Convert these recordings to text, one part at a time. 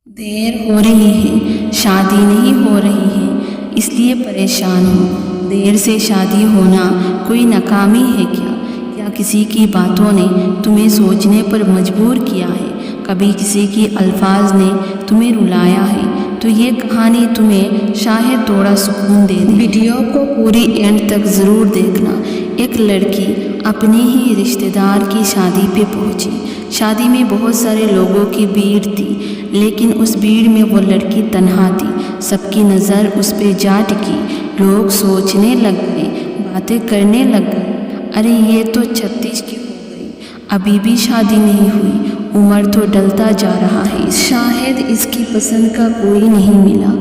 دیر ہو رہی ہے، شادی نہیں ہو رہی ہے، اس لیے پریشان ہو۔ دیر سے شادی ہونا کوئی ناکامی ہے کیا؟ کیا کسی کی باتوں نے تمہیں سوچنے پر مجبور کیا ہے؟ کبھی کسی کی الفاظ نے تمہیں رلایا ہے تو یہ کہانی تمہیں شاید تھوڑا سکون دے دے۔ ویڈیو کو پوری اینڈ تک ضرور دیکھنا۔ ایک لڑکی اپنے ہی رشتہ دار کی شادی پہ پہنچی۔ شادی میں بہت سارے لوگوں کی بھیڑ تھی، لیکن اس بھیڑ میں وہ لڑکی تنہا تھی۔ سب کی نظر اس پہ جا ٹکی۔ لوگ سوچنے لگ گئے، باتیں کرنے لگ گئے، ارے یہ تو 36 کی ہو گئی، ابھی بھی شادی نہیں ہوئی، عمر تو ڈلتا جا رہا ہے، شاید اس کی پسند کا کوئی نہیں ملا،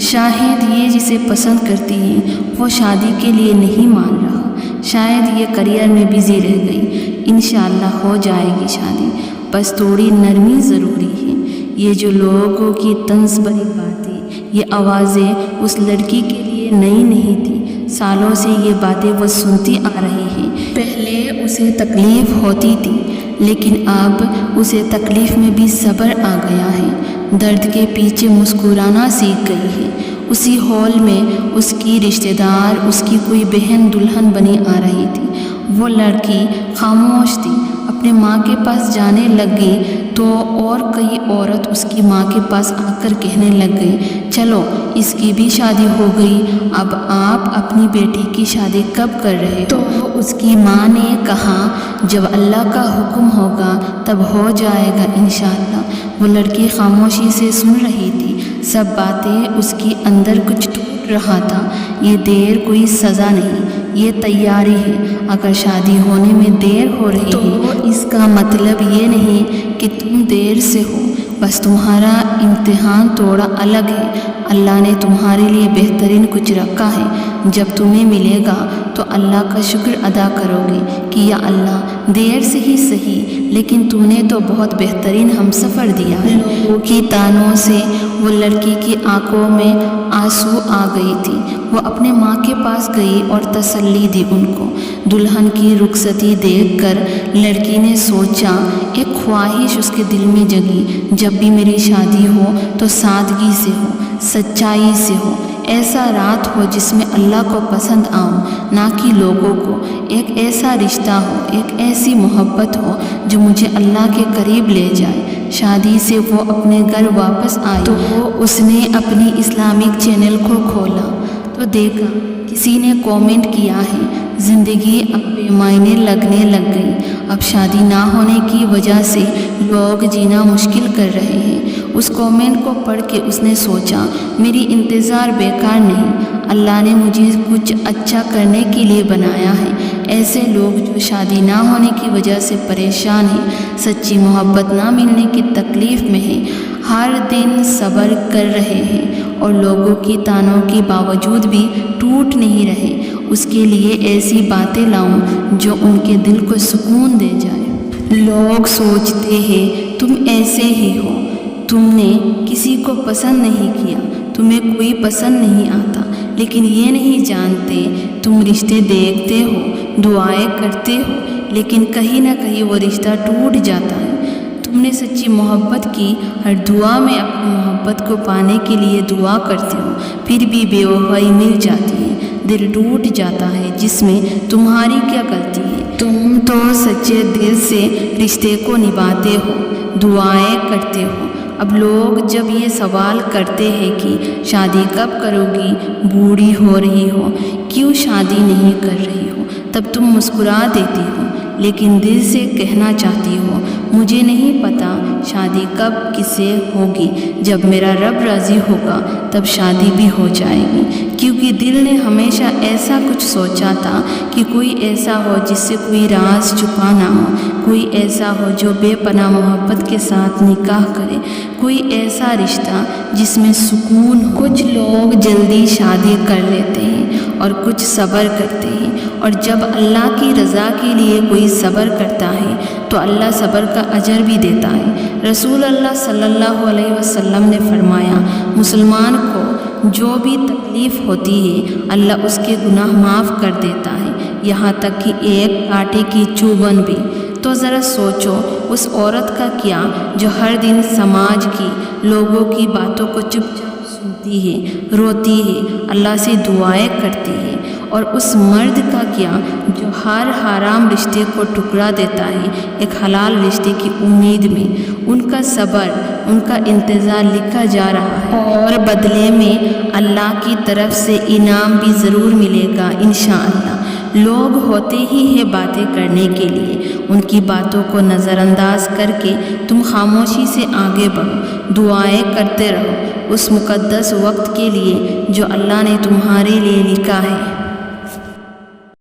شاید یہ جسے پسند کرتی ہے وہ شادی کے لیے نہیں مان رہا، شاید یہ کریئر میں بزی رہ گئی، انشاءاللہ ہو جائے گی شادی، بس تھوڑی نرمی ضروری ہے۔ یہ جو لوگوں کی طنز بھری باتیں، یہ آوازیں اس لڑکی کے لیے نئی نہیں تھی۔ سالوں سے یہ باتیں وہ سنتی آ رہی ہے۔ پہلے اسے تکلیف ہوتی تھی، لیکن اب اسے تکلیف میں بھی صبر آ گیا ہے۔ درد کے پیچھے مسکرانا سیکھ گئی ہے۔ اسی ہال میں اس کی رشتہ دار، اس کی کوئی بہن دلہن بنی آ رہی تھی۔ وہ لڑکی خاموش تھی، اپنے ماں کے پاس جانے لگ گئی تو اور کئی عورت اس کی ماں کے پاس آ کر کہنے لگ گئی، چلو اس کی بھی شادی ہو گئی، اب آپ اپنی بیٹی کی شادی کب کر رہے ہو؟ تو اس کی ماں نے کہا، جب اللہ کا حکم ہوگا تب ہو جائے گا انشاءاللہ۔ وہ لڑکی خاموشی سے سن رہی تھی، سب باتیں اس کی اندر کچھ ٹوٹ رہا تھا۔ یہ دیر کوئی سزا نہیں، یہ تیاری ہے۔ اگر شادی ہونے میں دیر ہو رہی تو اس کا مطلب یہ نہیں کہ تم دیر سے ہو، بس تمہارا امتحان تھوڑا الگ ہے۔ اللہ نے تمہارے لیے بہترین کچھ رکھا ہے۔ جب تمہیں ملے گا تو اللہ کا شکر ادا کرو گے کہ یا اللہ، دیر سے ہی صحیح لیکن تو نے تو بہت بہترین ہم سفر دیا ہے۔ لوگوں کی تانوں سے وہ لڑکی کی آنکھوں میں آنسو آ گئی تھی۔ وہ اپنے ماں کے پاس گئی اور تسلی دی ان کو۔ دلہن کی رخصتی دیکھ کر لڑکی نے سوچا، ایک خواہش اس کے دل میں جگی، جب بھی میری شادی ہو تو سادگی سے ہو، سچائی سے ہو، ایسا رات ہو جس میں اللہ کو پسند آؤں نہ کہ لوگوں کو، ایک ایسا رشتہ ہو، ایک ایسی محبت ہو جو مجھے اللہ کے قریب لے جائے۔ شادی سے وہ اپنے گھر واپس آئی تو اس نے اپنی اسلامک چینل کو کھولا تو دیکھا کسی نے کومنٹ کیا ہے، زندگی اب بے معنی لگنے لگ گئی، اب شادی نہ ہونے کی وجہ سے لوگ جینا مشکل کر رہے ہیں۔ اس کومنٹ کو پڑھ کے اس نے سوچا، میری انتظار بیکار نہیں، اللہ نے مجھے کچھ اچھا کرنے کے لیے بنایا ہے۔ ایسے لوگ جو شادی نہ ہونے کی وجہ سے پریشان ہیں، سچی محبت نہ ملنے کی تکلیف میں ہیں، ہر دن صبر کر رہے ہیں اور لوگوں کی تانوں کے باوجود بھی ٹوٹ نہیں رہے، اس کے لیے ایسی باتیں لاؤں جو ان کے دل کو سکون دے جائے۔ لوگ سوچتے ہیں تم ایسے ہی ہو، تم نے کسی کو پسند نہیں کیا، تمہیں کوئی پسند نہیں آتا، لیکن یہ نہیں جانتے تم رشتے دیکھتے ہو، دعائیں کرتے ہو، لیکن کہیں نہ کہیں وہ رشتہ ٹوٹ جاتا ہے۔ تم نے سچی محبت کی، ہر دعا میں اپنی محبت کو پانے کے لیے دعا کرتے ہو، پھر بھی بے وفائی مل جاتی ہے، دل ٹوٹ جاتا ہے، جس میں تمہاری کیا غلطی ہے؟ تم تو سچے دل سے رشتے کو نبھاتے ہو، دعائیں کرتے ہو۔ اب لوگ جب یہ سوال کرتے ہیں کہ شادی کب کرو گی، بوڑھی ہو رہی ہو، کیوں شادی نہیں کر رہی ہو، تب تم مسکرا دیتی ہو، لیکن دل سے کہنا چاہتی ہو، مجھے نہیں پتا شادی کب کس سے ہوگی، جب میرا رب راضی ہوگا تب شادی بھی ہو جائے گی، کیونکہ دل نے ہمیشہ ایسا کچھ سوچا تھا کہ کوئی ایسا ہو جس سے کوئی راز چھپا نہ ہو، کوئی ایسا ہو جو بے پناہ محبت کے ساتھ نکاح کرے، کوئی ایسا رشتہ جس میں سکون ہو۔ کچھ لوگ جلدی شادی کر لیتے ہیں اور کچھ صبر کرتے ہیں، اور جب اللہ کی رضا کے لیے کوئی صبر کرتا ہے تو اللہ صبر کا اجر بھی دیتا ہے۔ رسول اللہ صلی اللہ علیہ وسلم نے فرمایا، مسلمان کو جو بھی تکلیف ہوتی ہے اللہ اس کے گناہ معاف کر دیتا ہے، یہاں تک کہ ایک کانٹے کی چبھن بھی۔ تو ذرا سوچو، اس عورت کا کیا جو ہر دن سماج کی لوگوں کی باتوں کو چپ چاپ سنتی ہے، روتی ہے، اللہ سے دعائیں کرتی ہے، اور اس مرد کا کیا جو ہر حرام رشتے کو ٹکرا دیتا ہے ایک حلال رشتے کی امید میں۔ ان کا صبر، ان کا انتظار لکھا جا رہا ہے، اور بدلے میں اللہ کی طرف سے انعام بھی ضرور ملے گا انشاءاللہ۔ لوگ ہوتے ہی ہیں باتیں کرنے کے لیے، ان کی باتوں کو نظر انداز کر کے تم خاموشی سے آگے بڑھو، دعائیں کرتے رہو اس مقدس وقت کے لیے جو اللہ نے تمہارے لیے لکھا ہے۔